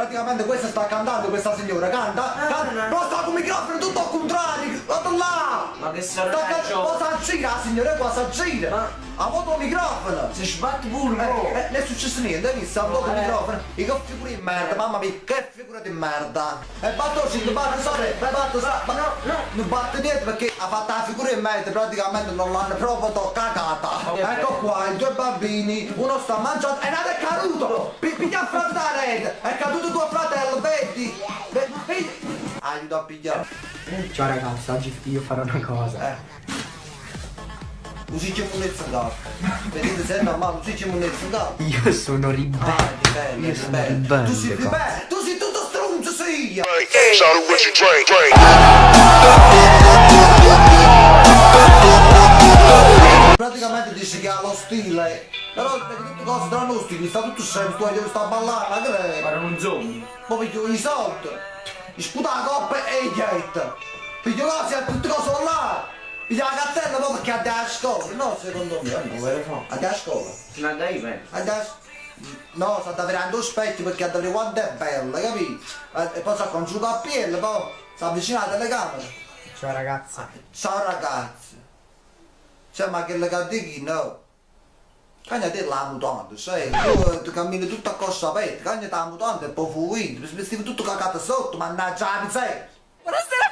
praticamente questa sta cantando, questa signora canta, però sta con il microfono tutto al contrario, guarda là! Ma che Sta sorraggio! cosa gira, la signora qua sa gira! Ha avuto il microfono! Si sbatte pure, bro! Non è successo niente, hai visto? Ha avuto il microfono! E che figura di merda, mamma mia, che figura di merda! E batto sì, non batte sopra, non batte niente perché ha fatto la figura di merda, praticamente non l'hanno proprio cagata! Ecco qua, i due bambini, uno sta mangiando, e nato è caduto! Piglia a fronte da rete! È caduto tuo fratello, vedi? Aiuto a pigliare! Ciao ragazzi, oggi io farò una cosa. Usice munezza da. Vedete se è normale, usice munezza da. Io sono ribelle. Io sono ribelle. Tu sei ribelle, tu sei tutto stronzo, sei! Shout out what you drink. Praticamente dice che ha lo stile, però vedi tutte cose tranne lo stile, sta tutto sempre, tu devi stare a ballare, ma che è? Ma non zombie! Poi piglio i soldi, sputa la coppa e i gate, piglio cose e tutte cose là, piglio la cartella poi perché andai a scuola, no secondo me, Non vuole fare? andai a scuola, Se ne dai, bene! no, sta davvero due specchi perché da vedere quanto è bella, capito? E poi sta con giù la piede, poi sta avvicina alla telecamera. Ciao ragazzi. Ciao ragazzi. Cioè ma che le cantichi no? Cagna te la mutanda, sai? Tu cammini tutto a coscia aperta, cagna te la mutanda e poi fuori, mi stai tutto cagato sotto, mannaggia la miseria. Buonasera